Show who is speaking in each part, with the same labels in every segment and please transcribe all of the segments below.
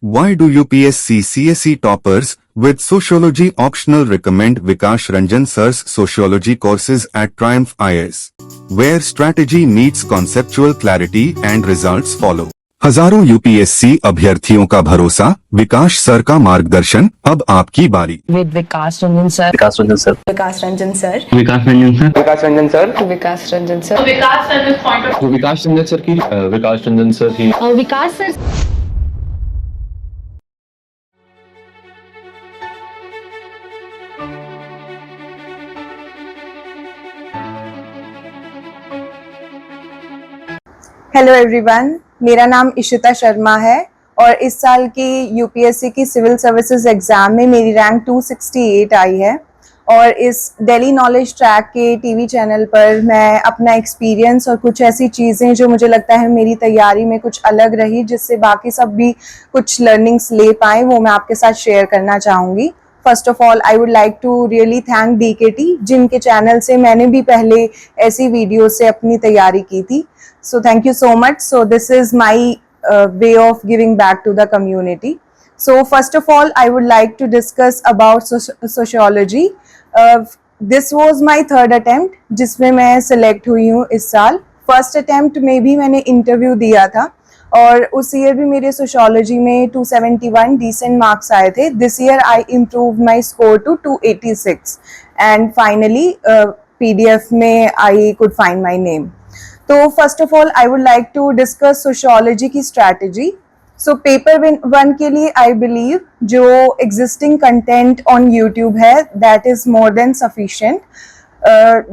Speaker 1: Why do UPSC CSE toppers with sociology optional recommend Vikash Ranjan sir's sociology courses at Triumph IAS, where strategy meets conceptual clarity and results follow? हजारों UPSC अभ्यर्थियों का भरोसा, विकास sir का मार्गदर्शन, अब आपकी बारी।
Speaker 2: With Vikas Ranjan sir.
Speaker 3: Vikas Ranjan sir.
Speaker 2: Vikas Ranjan sir.
Speaker 3: Vikas Ranjan sir.
Speaker 4: Vikas Ranjan sir.
Speaker 2: Vikas Ranjan sir.
Speaker 5: Vikas Ranjan point of
Speaker 4: Vikas Ranjan sir की विकास रंजन सर की
Speaker 5: विकास सर।
Speaker 6: हेलो एवरीवन, मेरा नाम इशिता शर्मा है और इस साल की यूपीएससी की सिविल सर्विसेज एग्ज़ाम में मेरी रैंक 268 आई है। और इस दिल्ली नॉलेज ट्रैक के टीवी चैनल पर मैं अपना एक्सपीरियंस और कुछ ऐसी चीज़ें जो मुझे लगता है मेरी तैयारी में कुछ अलग रही, जिससे बाकी सब भी कुछ लर्निंग्स ले पाएँ, वो मैं आपके साथ शेयर करना चाहूँगी। First of all I would like to really thank DKT, जिनके चैनल से मैंने भी पहले ऐसी वीडियो से अपनी तैयारी की थी। So thank you so much. So this is my way of giving back to the community. So first of all, I would like to discuss about sociology. This was my third attempt, जिसमें मैं select हुई हूँ इस साल। First attempt में भी मैंने interview दिया था और उस ईयर भी मेरे सोशियोलॉजी में 271 डिसेंट मार्क्स आए थे। This year I improve my score to 286 and finally PDF में I could find my name. तो first of all I would like to discuss sociology की स्ट्रैटेजी। सो पेपर 1 के लिए आई बिलीव जो existing content on YouTube है that is more than sufficient.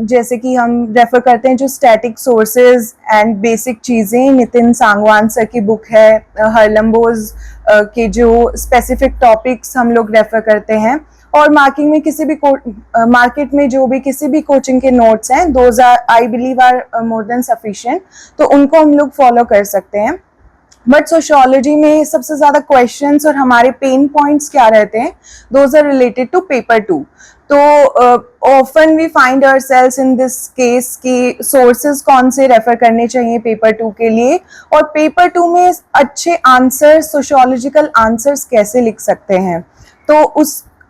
Speaker 6: जैसे कि हम रेफर करते हैं जो स्टैटिक सोर्सेज एंड बेसिक चीज़ें, नितिन सांगवान सर की बुक है, हरलम्बोज के जो स्पेसिफिक टॉपिक्स हम लोग रेफर करते हैं, और मार्किंग में किसी भी मार्केट में जो भी किसी भी कोचिंग के नोट्स हैं, those are I believe are more than sufficient, तो उनको हम लोग फॉलो कर सकते हैं। बट सोशियोलॉजी में सबसे ज़्यादा क्वेश्चंस और हमारे पेन पॉइंट्स क्या रहते हैं, those are related to paper 2। तो often we find ourselves in this case कि सोर्सेज कौन से रेफर करने चाहिए पेपर 2 के लिए, और पेपर 2 में अच्छे आंसर्स, सोशियोलॉजिकल आंसर्स कैसे लिख सकते हैं। तो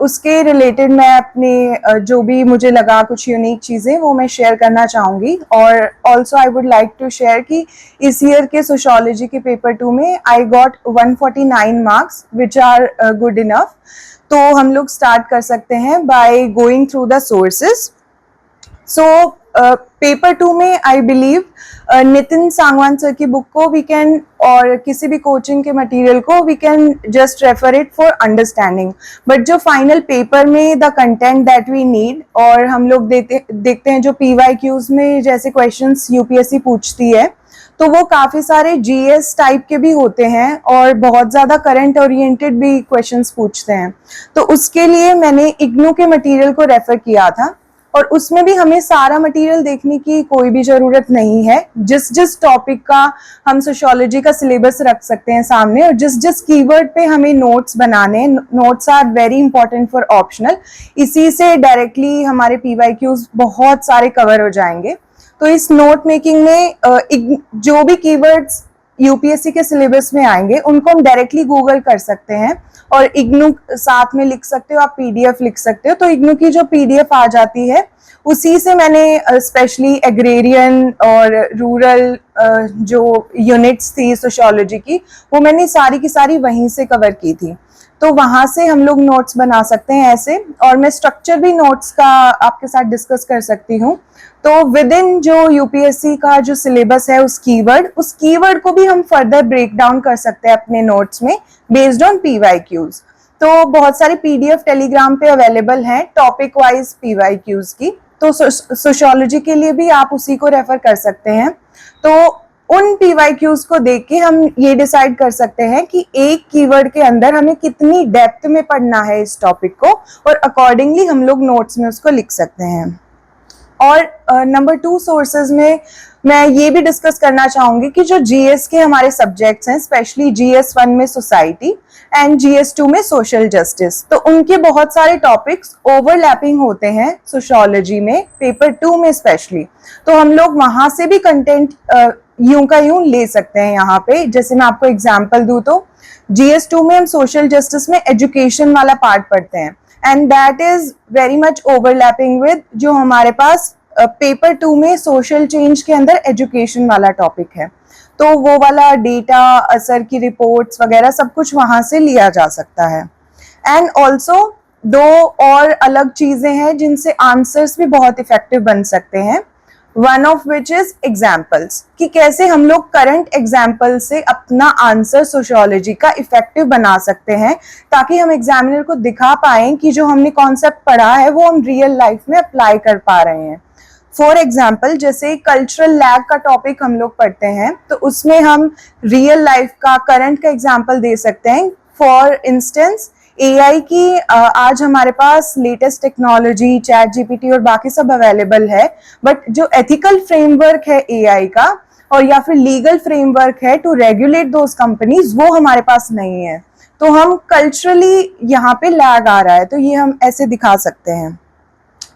Speaker 6: उसके रिलेटेड मैं अपने जो भी मुझे लगा कुछ यूनिक चीज़ें वो मैं शेयर करना चाहूँगी। और also I would like to share कि इस ईयर के सोशियोलॉजी के पेपर 2 में I got 149 marks which are good enough. तो हम लोग स्टार्ट कर सकते हैं by going through the sources. So paper 2 में I believe Nitin Sangwan sir की बुक को वी कैन, और किसी भी कोचिंग के मटेरियल को we can just refer it for understanding. But जो फाइनल पेपर में the content that we need, और हम लोग देखते हैं जो PYQs में जैसे क्वेश्चंस यूपीएससी पूछती है, तो वो काफ़ी सारे GS टाइप के भी होते हैं और बहुत ज़्यादा करंट ओरिएंटेड भी क्वेश्चंस पूछते हैं। तो उसके लिए मैंने इग्नू के मटेरियल को रेफ़र किया था, और उसमें भी हमें सारा मटेरियल देखने की कोई भी ज़रूरत नहीं है। जिस टॉपिक का हम सोशियोलॉजी का सिलेबस रख सकते हैं सामने, और जिस कीवर्ड पे हमें नोट्स बनाने, notes are very important for optional, इसी से डायरेक्टली हमारे PYQs बहुत सारे कवर हो जाएंगे। तो इस नोट मेकिंग में जो भी कीवर्ड्स यूपीएससी के सिलेबस में आएंगे उनको हम डायरेक्टली गूगल कर सकते हैं, और इग्नू साथ में लिख सकते हो, आप PDF लिख सकते हो। तो इग्नू की जो PDF आ जाती है उसी से मैंने स्पेशली एग्रेरियन और रूरल जो यूनिट्स थी सोशियोलॉजी की, वो मैंने सारी की सारी वहीं से कवर की थी। तो वहाँ से हम लोग नोट्स बना सकते हैं ऐसे, और मैं स्ट्रक्चर भी नोट्स का आपके साथ डिस्कस कर सकती हूँ। तो विद इन जो यूपीएससी का जो सिलेबस है उस कीवर्ड को भी हम फर्दर ब्रेक डाउन कर सकते हैं अपने नोट्स में बेस्ड ऑन PYQs। तो बहुत सारी PDF टेलीग्राम पे अवेलेबल हैं टॉपिक वाइज PYQs की, तो सोशियोलॉजी के लिए भी आप उसी को रेफर कर सकते हैं। तो उन PYQs को देख के हम ये डिसाइड कर सकते हैं कि एक कीवर्ड के अंदर हमें कितनी डेप्थ में पढ़ना है इस टॉपिक को, और अकॉर्डिंगली हम लोग नोट्स में उसको लिख सकते हैं। और नंबर 2 सोर्सेज में मैं ये भी डिस्कस करना चाहूंगी कि जो जीएस के हमारे सब्जेक्ट्स हैं, स्पेशली जीएस 1 में सोसाइटी एंड जीएस 2 में सोशल जस्टिस, तो उनके बहुत सारे टॉपिक्स ओवरलैपिंग होते हैं सोशियोलॉजी में, पेपर 2 में स्पेशली। तो हम लोग वहां से भी कंटेंट यूं का यूं ले सकते हैं यहाँ पे। जैसे मैं आपको एग्जांपल दूं तो जीएस 2 में हम सोशल जस्टिस में एजुकेशन वाला पार्ट पढ़ते हैं, and that is very much overlapping with जो हमारे पास पेपर 2 में सोशल चेंज के अंदर एजुकेशन वाला टॉपिक है। तो वो वाला डेटा, असर की रिपोर्ट्स वगैरह सब कुछ वहां से लिया जा सकता है। एंड ऑल्सो दो और अलग चीजें हैं जिनसे आंसर्स भी बहुत इफेक्टिव बन सकते हैं। One of which is examples, कि कैसे हम लोग करंट एग्जाम्पल से अपना आंसर सोशियोलॉजी का इफेक्टिव बना सकते हैं, ताकि हम एग्जामिनर को दिखा पाएं कि जो हमने कॉन्सेप्ट पढ़ा है वो हम रियल लाइफ में अप्लाई कर पा रहे हैं। फॉर एग्जाम्पल, जैसे कल्चरल लैग का टॉपिक हम लोग पढ़ते हैं, तो उसमें हम रियल लाइफ का, करंट का एग्जाम्पल दे सकते हैं। फॉर इंस्टेंस, एआई की आज हमारे पास लेटेस्ट टेक्नोलॉजी, चैट जीपीटी और बाकी सब अवेलेबल है, बट जो एथिकल फ्रेमवर्क है एआई का और या फिर लीगल फ्रेमवर्क है टू रेगुलेट दोज कंपनीज, वो हमारे पास नहीं है। तो हम कल्चरली यहाँ पे लैग आ रहा है, तो ये हम ऐसे दिखा सकते हैं।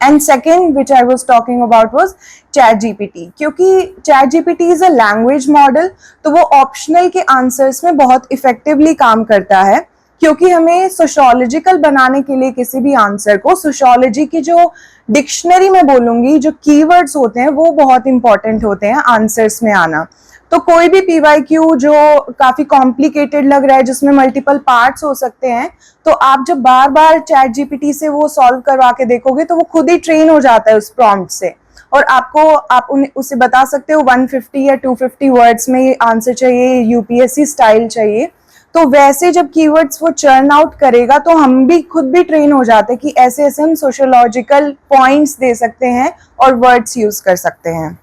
Speaker 6: And second which I was talking about was ChatGPT, क्योंकि ChatGPT is a language model, तो वो ऑप्शनल के आंसर्स में बहुत इफेक्टिवली काम करता है, क्योंकि हमें सोशियोलॉजिकल बनाने के लिए किसी भी आंसर को, सोशियोलॉजी की जो डिक्शनरी में बोलूंगी, जो कीवर्ड्स होते हैं वो बहुत इंपॉर्टेंट होते हैं आंसर्स में आना। तो कोई भी पीवाईक्यू जो काफी कॉम्प्लिकेटेड लग रहा है, जिसमें मल्टीपल पार्ट्स हो सकते हैं, तो आप जब बार बार चैट जीपीटी से वो सॉल्व करवा के देखोगे तो वो खुद ही ट्रेन हो जाता है उस प्रॉम्प्ट से, और आप उसे बता सकते हो 150 या 250 वर्ड्स में ये आंसर चाहिए, यूपीएससी स्टाइल चाहिए। तो वैसे जब कीवर्ड्स वो चर्न आउट करेगा तो हम भी खुद भी ट्रेन हो जाते हैं कि ऐसे ऐसे हम सोशियोलॉजिकल पॉइंट्स दे सकते हैं और वर्ड्स यूज कर सकते हैं।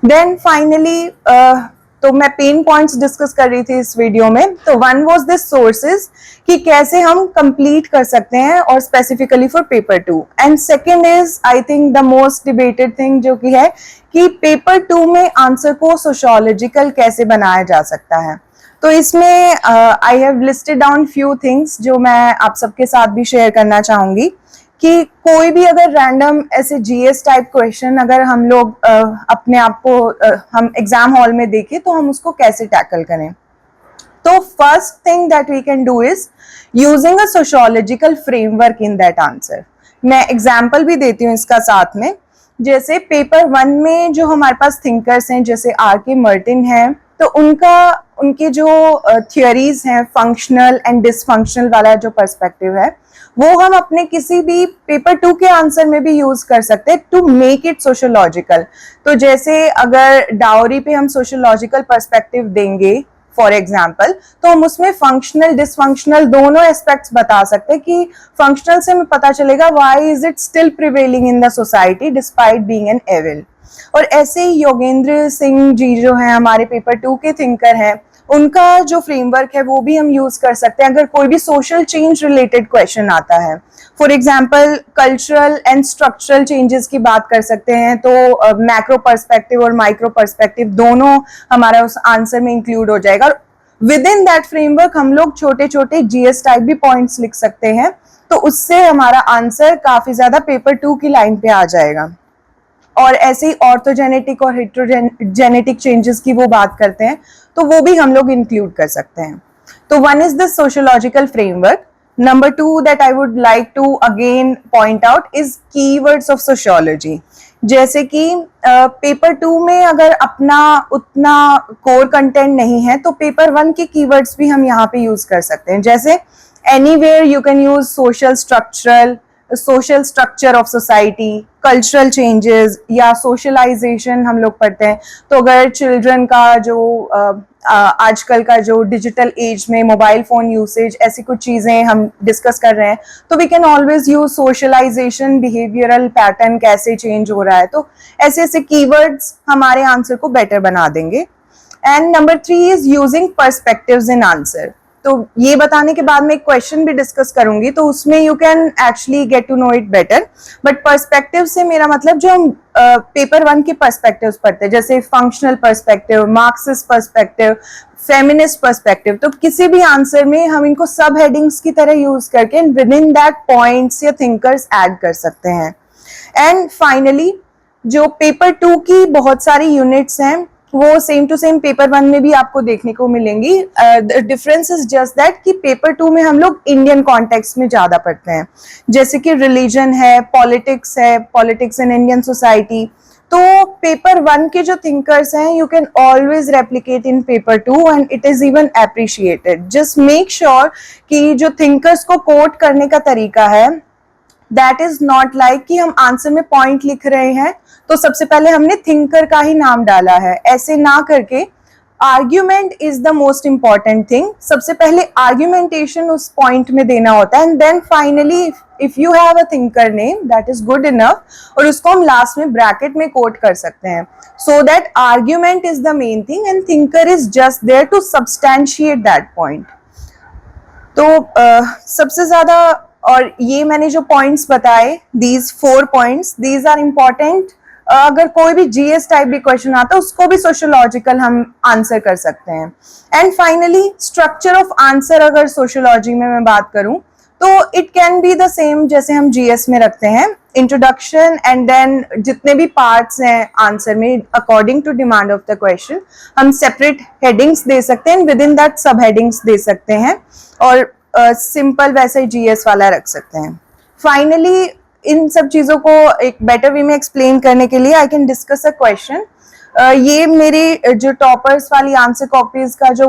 Speaker 6: देन फाइनली तो मैं पेन पॉइंट्स डिस्कस कर रही थी इस वीडियो में। तो वन वाज दिस सोर्सेज, कि कैसे हम कंप्लीट कर सकते हैं और specifically for paper 2। And second is I think the most debated thing, जो कि है कि पेपर 2 में आंसर को सोशियोलॉजिकल कैसे बनाया जा सकता है। तो इसमें I have listed down few things जो मैं आप सबके साथ भी शेयर करना चाहूंगी, कि कोई भी अगर रैंडम ऐसे जीएस टाइप क्वेश्चन अगर हम लोग अपने आप को हम एग्जाम हॉल में देखें तो हम उसको कैसे टैकल करें। तो first thing that we can do is using a sociological framework in that answer. मैं एग्जाम्पल भी देती हूँ इसका साथ में। जैसे पेपर 1 में जो हमारे पास थिंकर्स हैं, जैसे आर.के. मार्टिन हैं, तो उनके जो थियोरीज हैं, फंक्शनल एंड डिसफंक्शनल वाला जो पर्सपेक्टिव है, वो हम अपने किसी भी पेपर 2 के आंसर में भी यूज कर सकते हैं टू मेक इट सोशियोलॉजिकल। तो जैसे अगर डाउरी पे हम सोशियोलॉजिकल पर्सपेक्टिव देंगे फॉर एग्जाम्पल, तो हम उसमें फंक्शनल डिसफंक्शनल दोनों एस्पेक्ट्स बता सकते हैं, कि फंक्शनल से हमें पता चलेगा why is it still prevailing in the society despite being an evil. और ऐसे ही योगेंद्र सिंह जी जो हैं हमारे पेपर 2 के थिंकर हैं, उनका जो फ्रेमवर्क है वो भी हम यूज कर सकते हैं अगर कोई भी सोशल चेंज रिलेटेड क्वेश्चन आता है। For example cultural and structural changes की बात कर सकते हैं, तो मैक्रो पर्सपेक्टिव और माइक्रो पर्सपेक्टिव दोनों हमारा उस आंसर में इंक्लूड हो जाएगा। विद इन दैट फ्रेमवर्क हम लोग छोटे छोटे जीएस टाइप भी पॉइंट्स लिख सकते हैं, तो उससे हमारा आंसर काफी ज्यादा पेपर 2 की लाइन पे आ जाएगा। और ऐसे ही ऑर्थोजेनेटिक और हेट्रोजेनेटिक चेंजेस की वो बात करते हैं, तो वो भी हम लोग इंक्लूड कर सकते हैं। तो one is the sociological framework. Number 2 that I would like to again point out is keywords of sociology. जैसे कि पेपर 2 में अगर अपना उतना कोर कंटेंट नहीं है, तो पेपर 1 के कीवर्ड्स भी हम यहाँ पे यूज कर सकते हैं। जैसे anywhere you can use social structure of society, cultural changes या सोशलाइजेशन हम लोग पढ़ते हैं। तो अगर चिल्ड्रन का जो आजकल का जो डिजिटल एज में मोबाइल फोन यूसेज, ऐसी कुछ चीजें हम डिस्कस कर रहे हैं, तो we can always use socialisation, behavioural pattern कैसे चेंज हो रहा है। तो ऐसे ऐसे कीवर्ड्स हमारे आंसर को बेटर बना देंगे। And number 3 is using perspectives in answer. तो ये बताने के बाद मैं एक क्वेश्चन भी डिस्कस करूंगी, तो उसमें you can actually get to know it better. But perspective से मेरा मतलब जो हम पेपर 1 के पर्सपेक्टिव्स पढ़ते हैं, जैसे functional perspective, Marxist perspective, feminist perspective, तो किसी भी आंसर में हम इनको सब हेडिंग्स की तरह यूज करके विद इन दैट पॉइंट्स या थिंकर्स ऐड कर सकते हैं। एंड फाइनली जो पेपर 2 की बहुत सारी यूनिट्स हैं वो सेम टू सेम पेपर 1 में भी आपको देखने को मिलेंगी। डिफरेंस इज जस्ट दैट कि पेपर 2 में हम लोग इंडियन कॉन्टेक्स्ट में ज्यादा पढ़ते हैं, जैसे कि रिलीजन है, पॉलिटिक्स इन इंडियन सोसाइटी। तो पेपर 1 के जो थिंकर्स हैं you can always replicate in paper 2 and it is even appreciated. Just make sure कि जो थिंकर्स को कोट करने का तरीका है दैट इज नॉट लाइक कि हम आंसर में पॉइंट लिख रहे हैं तो सबसे पहले हमने थिंकर का ही नाम डाला है, ऐसे ना करके argument is the most important thing. सबसे पहले आर्ग्यूमेंटेशन उस पॉइंट में देना होता है and then finally if you have a thinker name that is good enough, और उसको हम लास्ट में ब्रैकेट में कोट कर सकते हैं। So that argument is the main thing and thinker is just there to substantiate that point. तो सबसे ज्यादा, और ये मैंने जो पॉइंट्स बताए, these 4 points, these are important. अगर कोई भी जीएस टाइप भी क्वेश्चन आता है उसको भी सोशियोलॉजिकल हम आंसर कर सकते हैं। And finally structure of answer, अगर सोशियोलॉजी में मैं बात करूं तो it can be the same जैसे हम जीएस में रखते हैं, इंट्रोडक्शन एंड देन जितने भी पार्ट्स हैं आंसर में according to demand of the question हम सेपरेट हेडिंग्स दे सकते हैं, विद इन दैट सब हेडिंग्स दे सकते हैं, और सिंपल वैसे जीएस वाला रख सकते हैं। फाइनली इन सब चीजों को एक बेटर वे में एक्सप्लेन करने के लिए I can discuss a question. ये मेरी जो टॉपर्स वाली आंसर कॉपीज का जो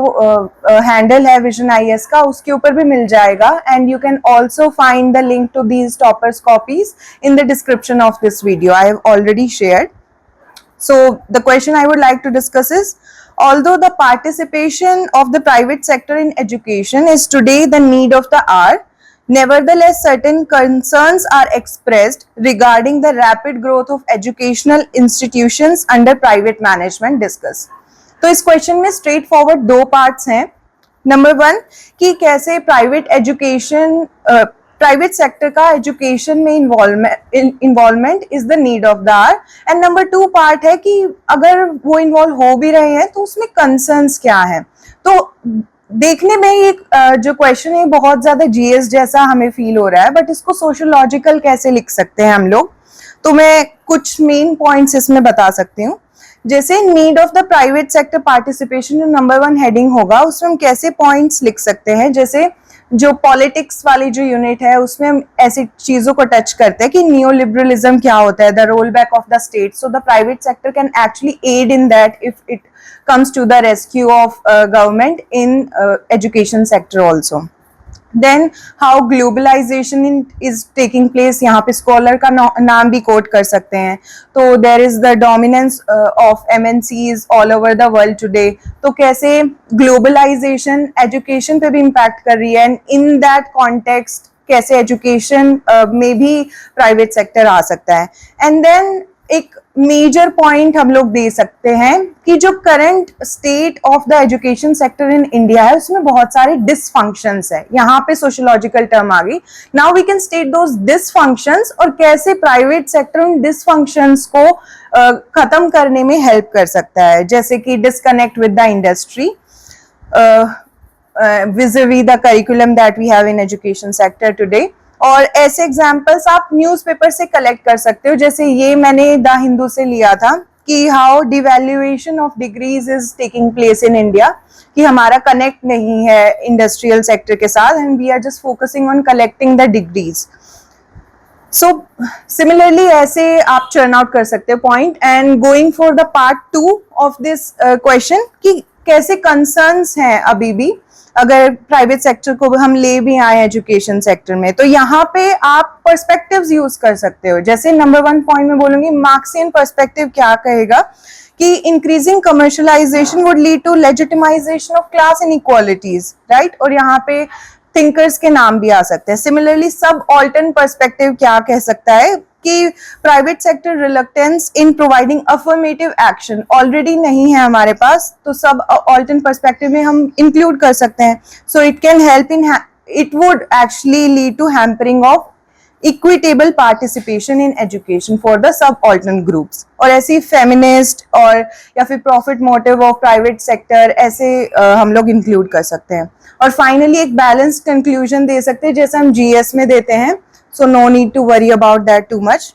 Speaker 6: हैंडल है विजन आईएएस का, उसके ऊपर भी मिल जाएगा and you can also find the link to these toppers copies in the description of this video I have already shared. So the question I would like to discuss is, although the participation of the private sector in education is today the need of the hour, nevertheless certain concerns are expressed regarding the rapid growth of educational institutions under private management. Discuss. तो इस question में straightforward 2 parts हैं। Number 1 कि कैसे private sector का education में involvement is the need of the hour, and number 2 part है कि अगर वो इन्वॉल्व हो भी रहे हैं तो उसमें कंसर्न्स क्या हैं। तो देखने में ये जो क्वेश्चन है बहुत ज्यादा जीएस जैसा हमें फील हो रहा है, बट इसको सोशियोलॉजिकल कैसे लिख सकते हैं हम लोग, तो मैं कुछ मेन पॉइंट्स इसमें बता सकती हूँ। जैसे need of the private sector participation जो नंबर 1 हेडिंग होगा उसमें हम कैसे पॉइंट्स लिख सकते हैं। जैसे जो पॉलिटिक्स वाली जो यूनिट है उसमें हम ऐसी चीजों को टच करते हैं कि नियो लिबरलिज्म क्या होता है, the roll back of the state, so the private sector can actually aid in that if it comes to the rescue of government in education sector also. Then how globalization is taking place, यहाँ पे scholar का नाम भी quote कर सकते हैं। तो there is the dominance of MNCs all over the world today, तो कैसे globalization education पे भी impact कर रही है, and in that context कैसे education में भी private sector आ सकता है। And then एक मेजर पॉइंट हम लोग दे सकते हैं कि जो current state of the education sector in India है उसमें बहुत सारे डिसफंक्शंस है। यहाँ पे सोशियोलॉजिकल टर्म आ गई। Now we can state those dysfunctions और कैसे प्राइवेट सेक्टर उन डिसफंक्शंस को खत्म करने में हेल्प कर सकता है, जैसे कि disconnect with the industry vis-a-vis the curriculum that we have in education sector today। और ऐसे एग्जाम्पल्स आप न्यूज़पेपर से कलेक्ट कर सकते हो, जैसे ये मैंने द हिंदू से लिया था कि how devaluation of degrees is taking place in India, कि हमारा कनेक्ट नहीं है इंडस्ट्रियल सेक्टर के साथ and we are just focusing on collecting the degrees. So similarly ऐसे आप चर्न आउट कर सकते हो point. And going for the part 2 of this question कि कैसे कंसर्न्स हैं अभी भी अगर प्राइवेट सेक्टर को हम ले भी आए एजुकेशन सेक्टर में, तो यहाँ पे आप पर्सपेक्टिव्स यूज कर सकते हो। जैसे नंबर 1 पॉइंट में बोलूंगी, मार्क्सियन पर्सपेक्टिव क्या कहेगा कि increasing commercialisation would lead to legitimisation of class inequalities, right, और यहाँ पे थिंकर्स के नाम भी आ सकते हैं। सिमिलरली सब ऑल्टर्न पर्सपेक्टिव क्या कह सकता है कि private sector reluctance in providing affirmative action already नहीं है हमारे पास, तो सब ऑल्टर्नेट पर्सपेक्टिव में हम इंक्लूड कर सकते हैं. So it can help in, it would actually lead to hampering of equitable participation in education for the subaltern groups. और ऐसी feminist और या फिर profit motive of private sector ऐसे हम लोग include कर सकते हैं. और finally एक balanced conclusion दे सकते हैं जैसे हम GS में देते हैं. So no need to worry about that too much.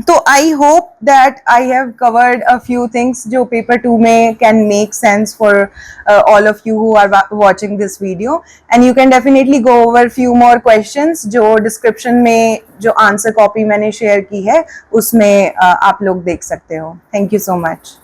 Speaker 6: तो I hope that I have covered a few things जो paper 2 में can make sense for all of you who are watching this video, and you can definitely go over few more questions जो description में जो answer copy मैंने share की है उसमें आप लोग देख सकते हो. Thank you so much.